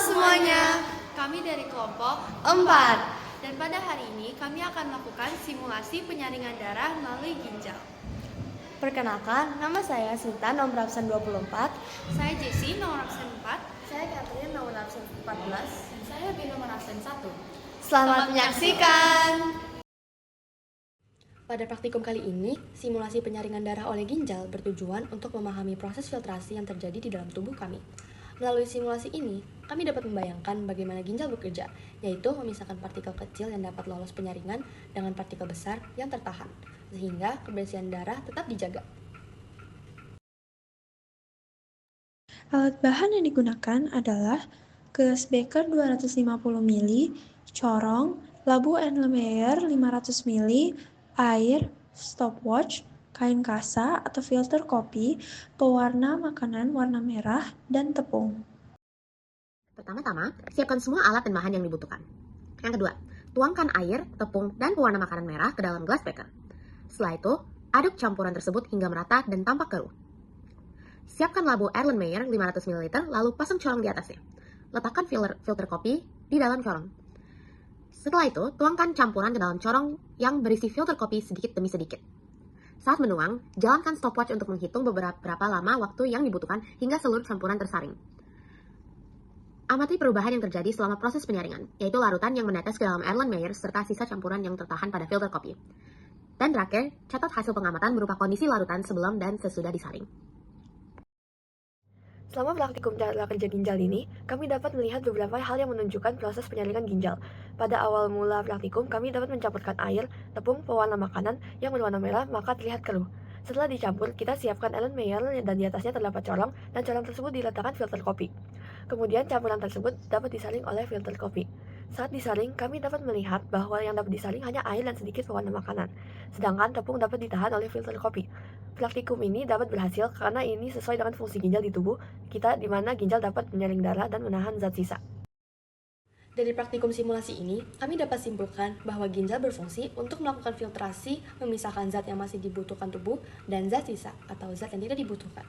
semuanya, Kami dari kelompok 4. dan pada hari ini kami akan melakukan simulasi penyaringan darah melalui ginjal. Perkenalkan, nama saya Sinta, nomor absen 24. Saya Jessie, nomor absen 4. Saya Catherine, nomor absen 14. Dan saya Bin, nomor absen 1. Selamat menyaksikan. Pada praktikum kali ini, simulasi penyaringan darah oleh ginjal bertujuan untuk memahami proses filtrasi yang terjadi di dalam tubuh kami. Melalui simulasi ini, kami dapat membayangkan bagaimana ginjal bekerja, yaitu memisahkan partikel kecil yang dapat lolos penyaringan dengan partikel besar yang tertahan, sehingga kebersihan darah tetap dijaga. Alat bahan yang digunakan adalah gelas beker 250 ml, corong, labu Erlenmeyer 500 ml, air, stopwatch, kain kasa atau filter kopi, pewarna makanan warna merah, dan tepung. Pertama-tama, siapkan semua alat dan bahan yang dibutuhkan. Yang kedua, tuangkan air, tepung, dan pewarna makanan merah ke dalam gelas beker. Setelah itu, aduk campuran tersebut hingga merata dan tampak keruh. Siapkan labu Erlenmeyer 500 ml, lalu pasang corong di atasnya. Letakkan filter kopi di dalam corong. Setelah itu, tuangkan campuran ke dalam corong yang berisi filter kopi sedikit demi sedikit. Saat menuang, jalankan stopwatch untuk menghitung berapa lama waktu yang dibutuhkan hingga seluruh campuran tersaring. Amati perubahan yang terjadi selama proses penyaringan, yaitu larutan yang menetes ke dalam Erlenmeyer serta sisa campuran yang tertahan pada filter kopi. Dan terakhir, catat hasil pengamatan berupa kondisi larutan sebelum dan sesudah disaring. Selama praktikum cara kerja ginjal ini, kami dapat melihat beberapa hal yang menunjukkan proses penyaringan ginjal. Pada awal mula praktikum, kami dapat mencampurkan air, tepung, pewarna makanan yang berwarna merah, maka terlihat keruh. Setelah dicampur, kita siapkan Erlenmeyer dan di atasnya terdapat corong, dan corong tersebut diletakkan filter kopi. Kemudian campuran tersebut dapat disaring oleh filter kopi. Saat disaring, kami dapat melihat bahwa yang dapat disaring hanya air dan sedikit pewarna makanan, sedangkan tepung dapat ditahan oleh filter kopi. Praktikum ini dapat berhasil karena ini sesuai dengan fungsi ginjal di tubuh kita, di mana ginjal dapat menyaring darah dan menahan zat sisa. Dari praktikum simulasi ini, kami dapat simpulkan bahwa ginjal berfungsi untuk melakukan filtrasi, memisahkan zat yang masih dibutuhkan tubuh, dan zat sisa atau zat yang tidak dibutuhkan.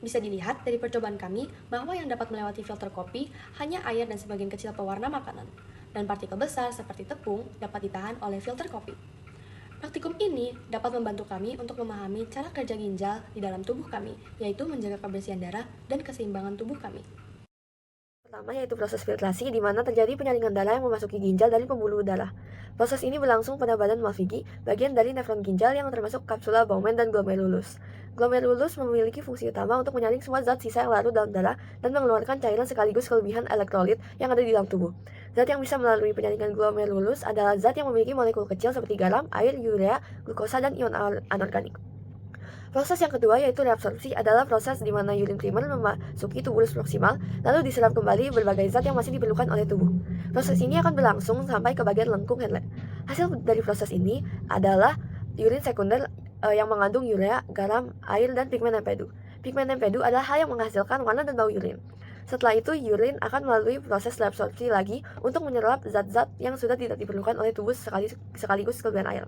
Bisa dilihat dari percobaan kami bahwa yang dapat melewati filter kopi hanya air dan sebagian kecil pewarna makanan, dan partikel besar seperti tepung dapat ditahan oleh filter kopi. Praktikum ini dapat membantu kami untuk memahami cara kerja ginjal di dalam tubuh kami, yaitu menjaga kebersihan darah dan keseimbangan tubuh kami. Pertama yaitu proses filtrasi, di mana terjadi penyaringan darah yang memasuki ginjal dari pembuluh darah. Proses ini berlangsung pada badan Malpighi, bagian dari nefron ginjal yang termasuk kapsula Bowman dan glomerulus. Glomerulus memiliki fungsi utama untuk menyaring semua zat sisa yang larut dalam darah dan mengeluarkan cairan sekaligus kelebihan elektrolit yang ada di dalam tubuh. Zat yang bisa melalui penyaringan glomerulus adalah zat yang memiliki molekul kecil seperti garam, air, urea, glukosa, dan ion anorganik. Proses yang kedua yaitu reabsorpsi adalah proses di mana urin primer memasuki tubulus proksimal lalu diserap kembali berbagai zat yang masih diperlukan oleh tubuh. Proses ini akan berlangsung sampai ke bagian lengkung Henle. Hasil dari proses ini adalah urin sekunder yang mengandung urea, garam, air, dan pigmen empedu. Pigmen empedu adalah hal yang menghasilkan warna dan bau urin. Setelah itu, urin akan melalui proses reabsorpsi lagi untuk menyerap zat-zat yang sudah tidak diperlukan oleh tubuh sekaligus kelebihan air.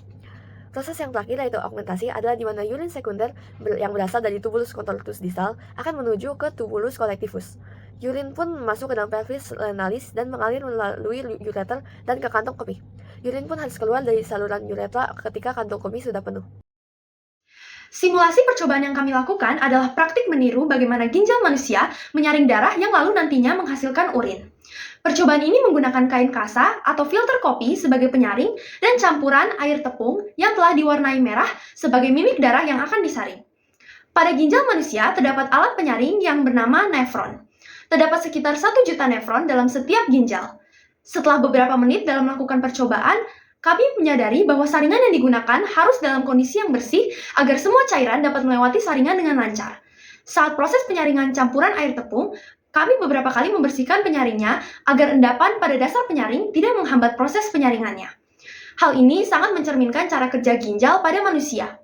Proses yang terakhir yaitu augmentasi adalah di mana urin sekunder yang berasal dari tubulus contortus distal akan menuju ke tubulus collectivus. Urin pun masuk ke dalam pelvis renalis dan mengalir melalui ureter dan ke kantong kemih. Urin pun harus keluar dari saluran uretra ketika kantong kemih sudah penuh. Simulasi percobaan yang kami lakukan adalah praktik meniru bagaimana ginjal manusia menyaring darah yang lalu nantinya menghasilkan urin. Percobaan ini menggunakan kain kasa atau filter kopi sebagai penyaring dan campuran air tepung yang telah diwarnai merah sebagai mimik darah yang akan disaring. Pada ginjal manusia terdapat alat penyaring yang bernama nefron. Terdapat sekitar 1 juta nefron dalam setiap ginjal. Setelah beberapa menit dalam melakukan percobaan, kami menyadari bahwa saringan yang digunakan harus dalam kondisi yang bersih agar semua cairan dapat melewati saringan dengan lancar. Saat proses penyaringan campuran air tepung, kami beberapa kali membersihkan penyaringnya agar endapan pada dasar penyaring tidak menghambat proses penyaringannya. Hal ini sangat mencerminkan cara kerja ginjal pada manusia.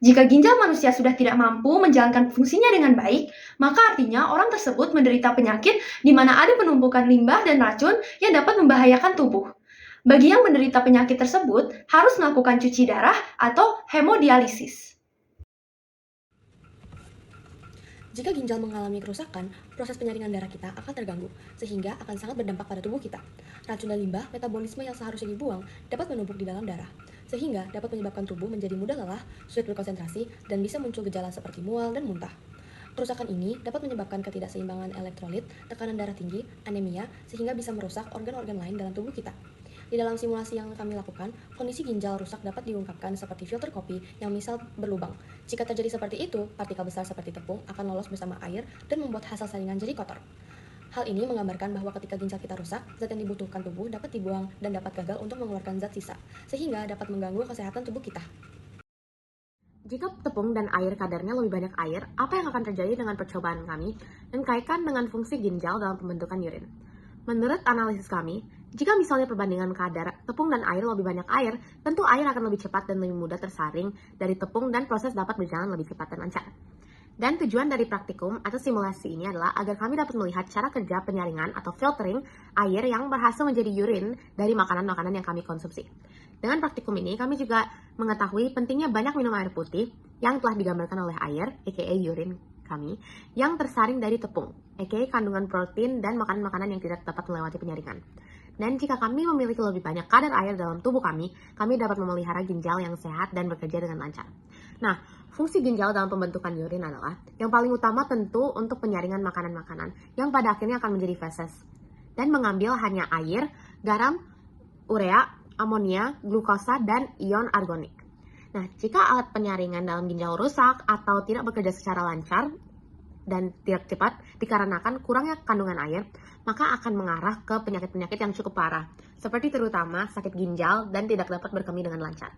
Jika ginjal manusia sudah tidak mampu menjalankan fungsinya dengan baik, maka artinya orang tersebut menderita penyakit di mana ada penumpukan limbah dan racun yang dapat membahayakan tubuh. Bagi yang menderita penyakit tersebut, harus melakukan cuci darah atau hemodialisis. Jika ginjal mengalami kerusakan, proses penyaringan darah kita akan terganggu, sehingga akan sangat berdampak pada tubuh kita. Racun dan limbah metabolisme yang seharusnya dibuang dapat menumpuk di dalam darah, sehingga dapat menyebabkan tubuh menjadi mudah lelah, sulit berkonsentrasi, dan bisa muncul gejala seperti mual dan muntah. Kerusakan ini dapat menyebabkan ketidakseimbangan elektrolit, tekanan darah tinggi, anemia, sehingga bisa merusak organ-organ lain dalam tubuh kita. Di dalam simulasi yang kami lakukan, kondisi ginjal rusak dapat diungkapkan seperti filter kopi yang misal berlubang. Jika terjadi seperti itu, partikel besar seperti tepung akan lolos bersama air dan membuat hasil saringan jadi kotor. Hal ini menggambarkan bahwa ketika ginjal kita rusak, zat yang dibutuhkan tubuh dapat dibuang dan dapat gagal untuk mengeluarkan zat sisa, sehingga dapat mengganggu kesehatan tubuh kita. Jika tepung dan air kadarnya lebih banyak air, apa yang akan terjadi dengan percobaan kami dan kaitkan dengan fungsi ginjal dalam pembentukan urin? Menurut analisis kami, jika misalnya perbandingan kadar tepung dan air lebih banyak air, tentu air akan lebih cepat dan lebih mudah tersaring dari tepung dan proses dapat berjalan lebih cepat dan lancar. Dan tujuan dari praktikum atau simulasi ini adalah agar kami dapat melihat cara kerja penyaringan atau filtering air yang berhasil menjadi urin dari makanan-makanan yang kami konsumsi. Dengan praktikum ini, kami juga mengetahui pentingnya banyak minum air putih yang telah digambarkan oleh air, aka urin kami, yang tersaring dari tepung, aka kandungan protein dan makanan-makanan yang tidak dapat melewati penyaringan. Dan jika kami memiliki lebih banyak kadar air dalam tubuh kami dapat memelihara ginjal yang sehat dan bekerja dengan lancar. Nah, fungsi ginjal dalam pembentukan urin adalah yang paling utama tentu untuk penyaringan makanan-makanan yang pada akhirnya akan menjadi feses dan mengambil hanya air, garam, urea, amonia, glukosa, dan ion argonik. Nah, jika alat penyaringan dalam ginjal rusak atau tidak bekerja secara lancar dan tidak cepat dikarenakan kurangnya kandungan air, maka akan mengarah ke penyakit-penyakit yang cukup parah, seperti terutama sakit ginjal dan tidak dapat berkemih dengan lancar.